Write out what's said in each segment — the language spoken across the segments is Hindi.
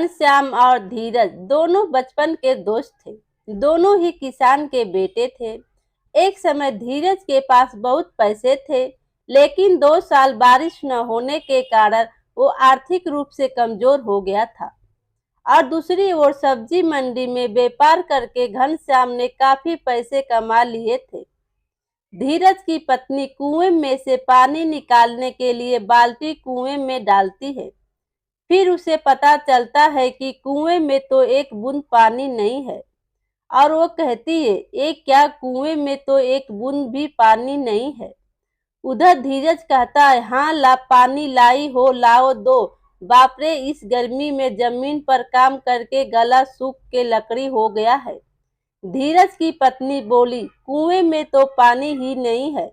घनश्याम और धीरज दोनों बचपन के दोस्त थे। दोनों ही किसान के बेटे थे। एक समय धीरज के पास बहुत पैसे थे, लेकिन 2 साल बारिश न होने के कारण वो आर्थिक रूप से कमजोर हो गया था। और दूसरी ओर सब्जी मंडी में व्यापार करके घनश्याम ने काफी पैसे कमा लिए थे। धीरज की पत्नी कुएं में से पानी निकालने के लिए बाल्टी कुएं में डालती है। फिर उसे पता चलता है कि कुएं में तो एक बूंद पानी नहीं है, और वो कहती है, ये क्या, कुएं में तो एक बूंद भी पानी नहीं है। उधर धीरज कहता है, हाँ ला, पानी लाई हो, लाओ दो। बाप रे, इस गर्मी में जमीन पर काम करके गला सूख के लकड़ी हो गया है। धीरज की पत्नी बोली, कुएं में तो पानी ही नहीं है।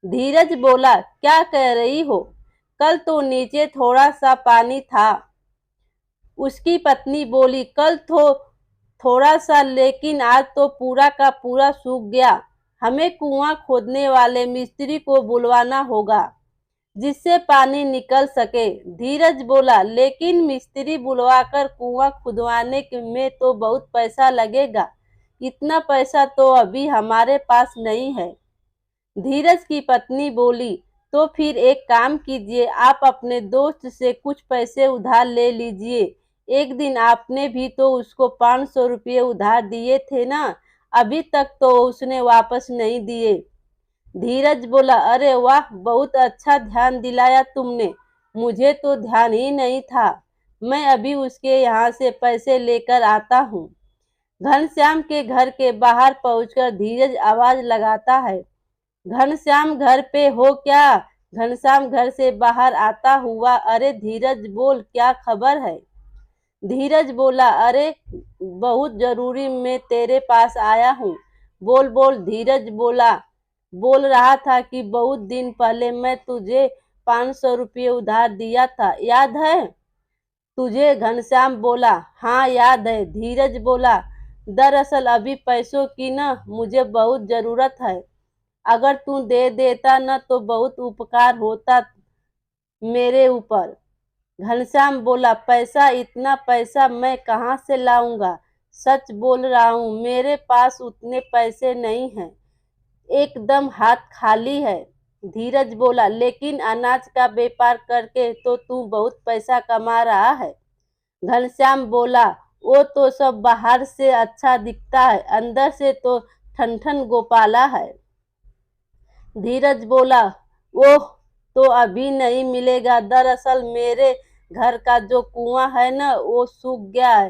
धीरज बोला, क्या कह रही हो, कल तो नीचे थोड़ा सा पानी था। उसकी पत्नी बोली, कल तो थोड़ा सा, लेकिन आज तो पूरा का पूरा सूख गया। हमें कुआं खोदने वाले मिस्त्री को बुलवाना होगा, जिससे पानी निकल सके। धीरज बोला, लेकिन मिस्त्री बुलवाकर कुआं खुदवाने में तो बहुत पैसा लगेगा। इतना पैसा तो अभी हमारे पास नहीं है। धीरज की पत्नी बोली, तो फिर एक काम कीजिए, आप अपने दोस्त से कुछ पैसे उधार ले लीजिए। एक दिन आपने भी तो उसको 500 रुपये उधार दिए थे ना, अभी तक तो उसने वापस नहीं दिए। धीरज बोला, अरे वाह, बहुत अच्छा ध्यान दिलाया तुमने, मुझे तो ध्यान ही नहीं था। मैं अभी उसके यहाँ से पैसे लेकर आता हूँ। घनश्याम के घर के बाहर पहुंचकर धीरज आवाज लगाता है, घनश्याम घर पे हो क्या। घनश्याम घर से बाहर आता हुआ, अरे धीरज बोल, क्या खबर है। धीरज बोला, अरे बहुत जरूरी में तेरे पास आया हूँ। बोल बोल। धीरज बोल रहा था कि बहुत दिन पहले मैं तुझे 500 रुपये उधार दिया था, याद है तुझे। घनश्याम बोला, हाँ याद है। धीरज बोला, दरअसल अभी पैसों की न मुझे बहुत जरूरत है, अगर तू दे देता न तो बहुत उपकार होता मेरे ऊपर। घनश्याम बोला, पैसा, इतना पैसा मैं कहाँ से लाऊंगा। सच बोल रहा हूँ, मेरे पास उतने पैसे नहीं हैं, एकदम हाथ खाली है। धीरज बोला, लेकिन अनाज का व्यापार करके तो तू बहुत पैसा कमा रहा है। घनश्याम बोला, वो तो सब बाहर से अच्छा दिखता है, अंदर से तो ठन गोपाला है। धीरज बोला, ओह, तो अभी नहीं मिलेगा। दरअसल मेरे घर का जो कुआं है ना, वो सूख गया है।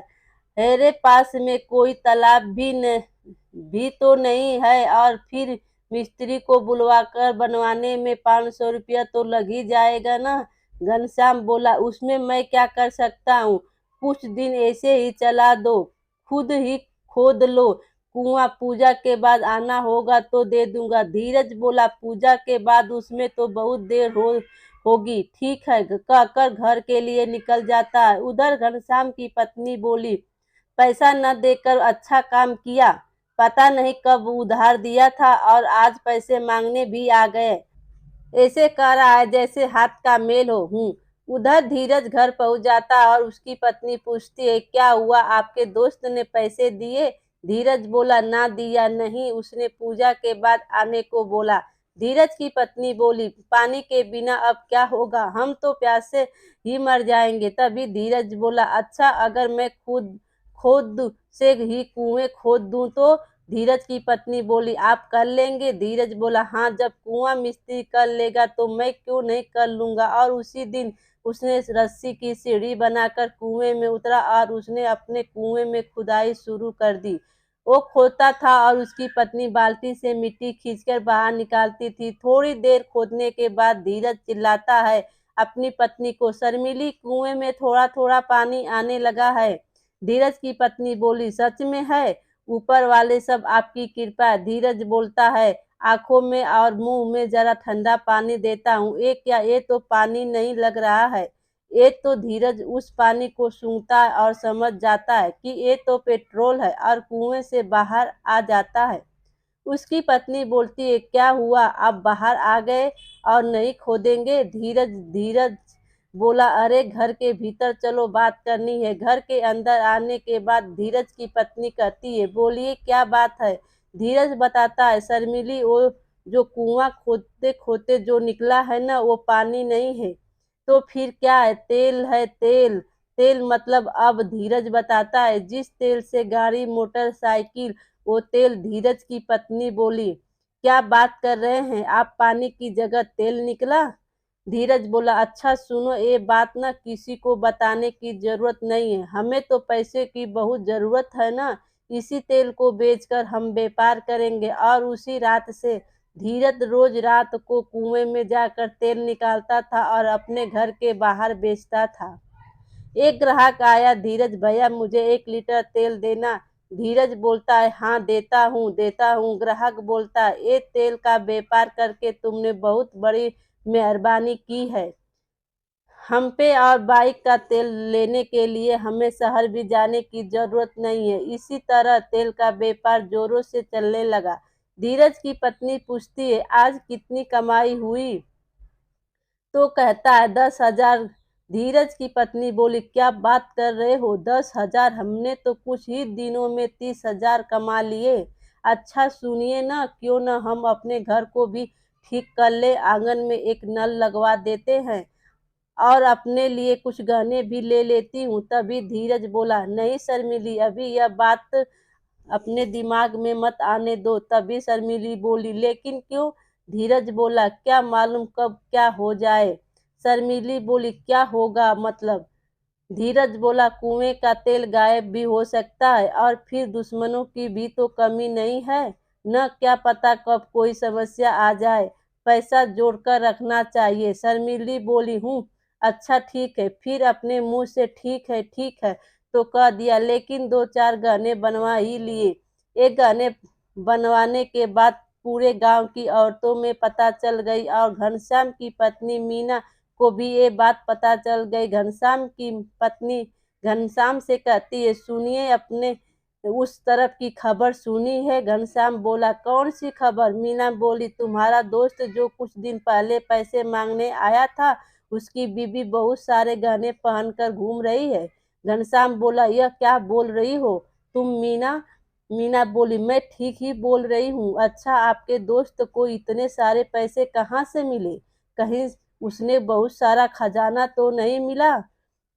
मेरे पास में कोई तालाब भी तो नहीं है, और फिर मिस्त्री को बुलवाकर बनवाने में 500 रुपया तो लग ही जाएगा ना। घनश्याम बोला, उसमें मैं क्या कर सकता हूँ, कुछ दिन ऐसे ही चला दो, खुद ही खोद लो कुआं, पूजा के बाद आना होगा तो दे दूंगा। धीरज बोला, पूजा के बाद, उसमें तो बहुत देर होगी। ठीक है, कहकर घर के लिए निकल जाता है। उधर घनश्याम की पत्नी बोली, पैसा न देकर अच्छा काम किया, पता नहीं कब उधार दिया था और आज पैसे मांगने भी आ गए। ऐसे कह रहा है जैसे हाथ का मेल हो। उधर धीरज घर पहुंच जाता और उसकी पत्नी पूछती है, क्या हुआ, आपके दोस्त ने पैसे दिए। धीरज बोला, ना दिया नहीं, उसने पूजा के बाद आने को बोला। धीरज की पत्नी बोली, पानी के बिना अब क्या होगा, हम तो प्यास से ही मर जाएंगे। तभी धीरज बोला, अच्छा, अगर मैं खुद खोद से ही कुएं खोद दूं तो। धीरज की पत्नी बोली, आप कर लेंगे। धीरज बोला, हाँ, जब कुआं मिस्त्री कर लेगा तो मैं क्यों नहीं कर लूंगा। और उसी दिन उसने रस्सी की सीढ़ी बनाकर कुएं में उतरा और उसने अपने कुएं में खुदाई शुरू कर दी। वो खोदता था और उसकी पत्नी बाल्टी से मिट्टी खींचकर बाहर निकालती थी। थोड़ी देर खोदने के बाद धीरज चिल्लाता है अपनी पत्नी को, शर्मिली, कुएं में थोड़ा थोड़ा पानी आने लगा है। धीरज की पत्नी बोली, सच में है, ऊपर वाले सब आपकी कृपा। धीरज बोलता है, आंखों में और मुंह में जरा ठंडा पानी देता हूँ। ये क्या, ये तो पानी नहीं लग रहा है। ये तो धीरज उस पानी को सूंघता है और समझ जाता है कि ये तो पेट्रोल है और कुएं से बाहर आ जाता है। उसकी पत्नी बोलती है, क्या हुआ, आप बाहर आ गए और नहीं खोदेंगे। धीरज धीरज बोला, अरे घर के भीतर चलो, बात करनी है। घर के अंदर आने के बाद धीरज की पत्नी कहती है, बोलिए क्या बात है। धीरज बताता है, शर्मिली, वो जो कुआं खोदते खोदते जो निकला है ना, वो पानी नहीं है तो फिर क्या है? तेल है, तेल। तेल मतलब? अब धीरज बताता है, जिस तेल से गाड़ी मोटरसाइकिल, वो तेल। धीरज की पत्नी बोली, क्या बात कर रहे हैं आप, पानी की जगह तेल निकला? धीरज बोला, अच्छा सुनो, ये बात ना किसी को बताने की जरूरत नहीं है, हमें तो पैसे की बहुत जरूरत है ना, इसी तेल को बेचकर हम व्यापार करेंगे। और उसी रात से धीरज रोज रात को कुएं में जाकर तेल निकालता था और अपने घर के बाहर बेचता था। एक ग्राहक आया, धीरज भैया मुझे 1 लीटर तेल देना। धीरज बोलता है, हाँ देता हूँ देता हूँ। ग्राहक बोलता है, ये तेल का व्यापार करके तुमने बहुत बड़ी मेहरबानी की है हम पे, और बाइक का तेल लेने के लिए हमें शहर भी जाने की जरूरत नहीं है। इसी तरह तेल का व्यापार जोरों से चलने लगा। धीरज की पत्नी पूछती है, आज कितनी कमाई हुई? तो कहता है, 10,000। धीरज की पत्नी बोली, क्या बात कर रहे हो, 10,000? हमने तो कुछ ही दिनों में 30,000 कमा लिए। अच्छा सुनिए ना, क्यों न हम अपने घर को भी ठीक कर ले, आंगन में एक नल लगवा देते हैं और अपने लिए कुछ गहने भी ले लेती हूँ। तभी धीरज बोला, नहीं शर्मिली, अभी यह बात अपने दिमाग में मत आने दो। तभी शर्मिली बोली, लेकिन क्यों? धीरज बोला, क्या मालूम कब क्या हो जाए। शर्मिली बोली, क्या होगा मतलब? धीरज बोला, कुएं का तेल गायब भी हो सकता है, और फिर दुश्मनों की भी तो कमी नहीं है न, क्या पता कब कोई समस्या आ जाए, पैसा जोड़कर रखना चाहिए। शर्मिली बोली, हूँ, अच्छा ठीक है। फिर अपने मुंह से ठीक है तो कह दिया, लेकिन 2-4 गहने बनवा ही लिए। एक गहने बनवाने के बाद पूरे गांव की औरतों में पता चल गई, और घनश्याम की पत्नी मीना को भी ये बात पता चल गई। घनश्याम की पत्नी घनश्याम से कहती है, सुनिए, अपने उस तरफ की खबर सुनी है? घनश्याम बोला, कौन सी खबर? मीना बोली, तुम्हारा दोस्त जो कुछ दिन पहले पैसे मांगने आया था, उसकी बीवी बहुत सारे गहने पहनकर घूम रही है। घनश्याम बोला, यह क्या बोल रही हो तुम मीना? मीना बोली, मैं ठीक ही बोल रही हूँ। अच्छा, आपके दोस्त को इतने सारे पैसे कहाँ से मिले? कहीं उसने बहुत सारा खजाना तो नहीं मिला?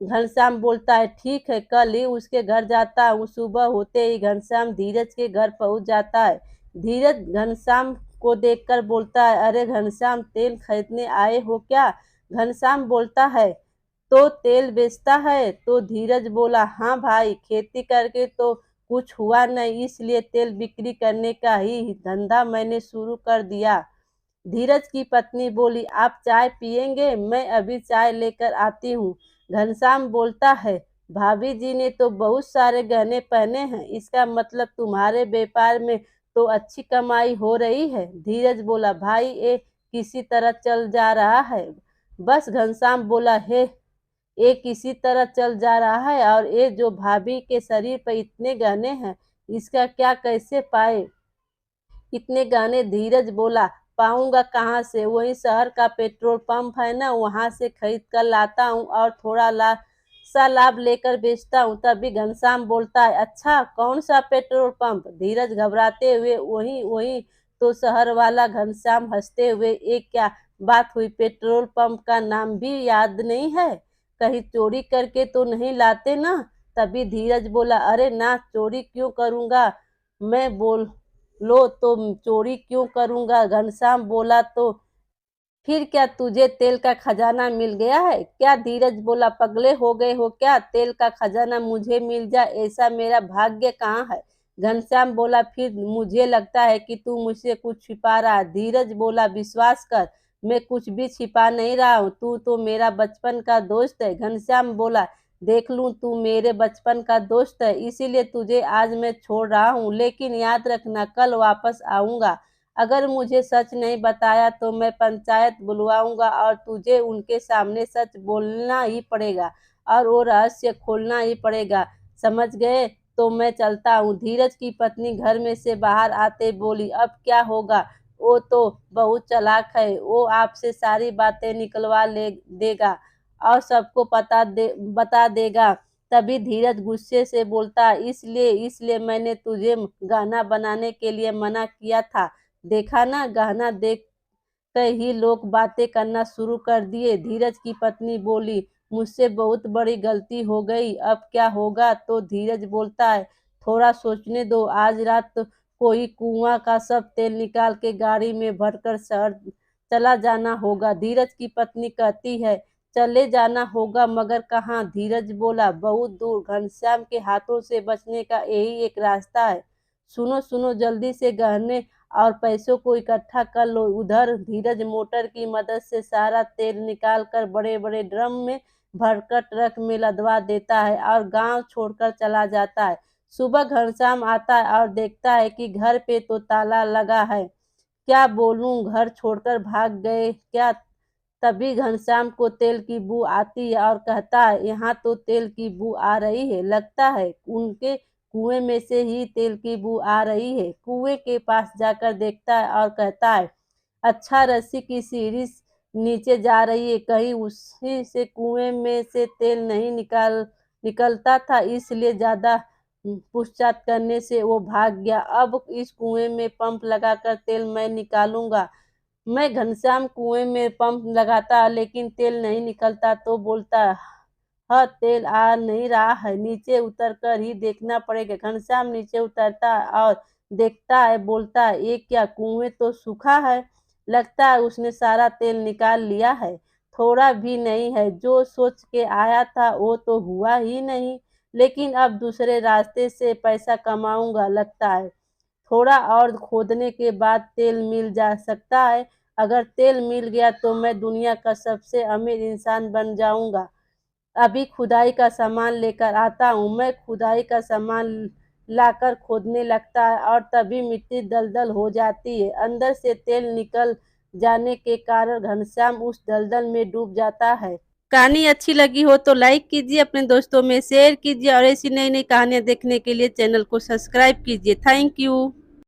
घनश्याम बोलता है, ठीक है, कल ही उसके घर जाता हूँ। सुबह होते ही घनश्याम धीरज के घर पहुंच जाता है। धीरज घनश्याम को देखकर बोलता है, अरे घनश्याम, तेल खरीदने आए हो क्या? घनश्याम बोलता है, तो तेल बेचता है? तो धीरज बोला, हाँ भाई, खेती करके तो कुछ हुआ नहीं, इसलिए तेल बिक्री करने का ही धंधा मैंने शुरू कर दिया। धीरज की पत्नी बोली, आप चाय पियेंगे? मैं अभी चाय लेकर आती हूँ। घनश्याम बोलता है, भाभी जी ने तो बहुत सारे गहने पहने हैं, इसका मतलब तुम्हारे व्यापार में तो अच्छी कमाई हो रही है। धीरज बोला, भाई ये किसी तरह चल जा रहा है बस। घनश्याम बोला, हे, ये किसी तरह चल जा रहा है, और ये जो भाभी के शरीर पर इतने गहने हैं, इसका क्या कैसे पाए इतने गहने? धीरज बोला, पाऊंगा कहाँ से, वही शहर का पेट्रोल पंप है ना, वहां से खरीद कर लाता हूँ और थोड़ा लाभ लेकर बेचता हूँ। तभी घनश्याम बोलता है, अच्छा, कौन सा पेट्रोल पंप? धीरज घबराते हुए, वही वही तो शहर वाला। घनश्याम हंसते हुए, एक क्या बात हुई, पेट्रोल पंप का नाम भी याद नहीं है? कहीं चोरी करके तो नहीं लाते ना? तभी धीरज बोला, अरे ना, चोरी क्यों करूंगा मैं, बोल लो तो चोरी क्यों करूंगा? घनश्याम बोला, तो फिर क्या तुझे तेल का खजाना मिल गया है क्या? धीरज बोला, पगले हो गए हो क्या? तेल का खजाना मुझे मिल जाए, ऐसा मेरा भाग्य कहाँ है? घनश्याम बोला, फिर मुझे लगता है कि तू मुझसे कुछ छिपा रहा है। धीरज बोला, विश्वास कर, मैं कुछ भी छिपा नहीं रहा हूँ, तू तो मेरा बचपन का दोस्त है। घनश्याम बोला, देख लूं, तू मेरे बचपन का दोस्त है, इसीलिए तुझे आज मैं छोड़ रहा हूँ, लेकिन याद रखना, कल वापस आऊंगा। अगर मुझे सच नहीं बताया तो मैं पंचायत बुलवाऊंगा, और तुझे उनके सामने सच बोलना ही पड़ेगा, और वो रहस्य खोलना ही पड़ेगा, समझ गए? तो मैं चलता हूँ। धीरज की पत्नी घर में से बाहर आते बोली, अब क्या होगा? वो तो बहुत चालाक है, वो आपसे सारी बातें निकलवा ले देगा, और सबको बता देगा। तभी धीरज गुस्से से बोलता, इसलिए इसलिए मैंने तुझे गहना बनाने के लिए मना किया था। देखा ना, गहना देख कर ही लोग बातें करना शुरू कर दिए। धीरज की पत्नी बोली, मुझसे बहुत बड़ी गलती हो गई, अब क्या होगा? तो धीरज बोलता है, थोड़ा सोचने दो, आज रात तो कोई कुआं का सब तेल निकाल के गाड़ी में भरकर शहर चला जाना होगा। धीरज की पत्नी कहती है, चले जाना होगा मगर कहाँ? धीरज बोला, बहुत दूर, घनश्याम के हाथों से बचने का यही एक रास्ता है। सुनो सुनो, जल्दी से गहने और पैसों को इकट्ठा कर लो। उधर धीरज मोटर की मदद से सारा तेल निकाल कर बड़े बड़े ड्रम में भरकर ट्रक में लदवा देता है और गांव छोड़कर चला जाता है। सुबह घनश्याम आता है और देखता है कि घर पे तो ताला लगा है। क्या बोलूं, घर छोड़कर भाग गए क्या? तभी घनश्याम को तेल की बू आती है और कहता है, यहाँ तो तेल की बू आ रही है, लगता है उनके कुएं में से ही तेल की बू आ रही है। कुएं के पास जाकर देखता है और कहता है, अच्छा, रस्सी की सीढ़ी नीचे जा रही है, कहीं उसी से कुएं में से तेल नहीं निकलता था, इसलिए ज्यादा पूछताछ करने से वो भाग गया। अब इस कुएं में पंप लगाकर तेल मैं निकालूंगा। मैं घनश्याम कुएं में पंप लगाता लेकिन तेल नहीं निकलता तो बोलता, हाँ, तेल आ नहीं रहा है, नीचे उतर कर ही देखना पड़ेगा। घनश्याम नीचे उतरता है और देखता है, बोलता है, ये क्या, कुएं तो सूखा है, लगता है उसने सारा तेल निकाल लिया है। थोड़ा भी नहीं है, जो सोच के आया था वो तो हुआ ही नहीं, लेकिन अब दूसरे रास्ते से पैसा कमाऊंगा लगता है। थोड़ा और खोदने के बाद तेल मिल जा सकता है। अगर तेल मिल गया तो मैं दुनिया का सबसे अमीर इंसान बन जाऊंगा। अभी खुदाई का सामान लेकर आता हूँ। मैं खुदाई का सामान लाकर खोदने लगता है और तभी मिट्टी दलदल हो जाती है। अंदर से तेल निकल जाने के कारण घनश्याम उस दलदल में डूब जाता है। कहानी अच्छी लगी हो तो लाइक कीजिए, अपने दोस्तों में शेयर कीजिए और ऐसी नई नई कहानियाँ देखने के लिए चैनल को सब्सक्राइब कीजिए। Thank you.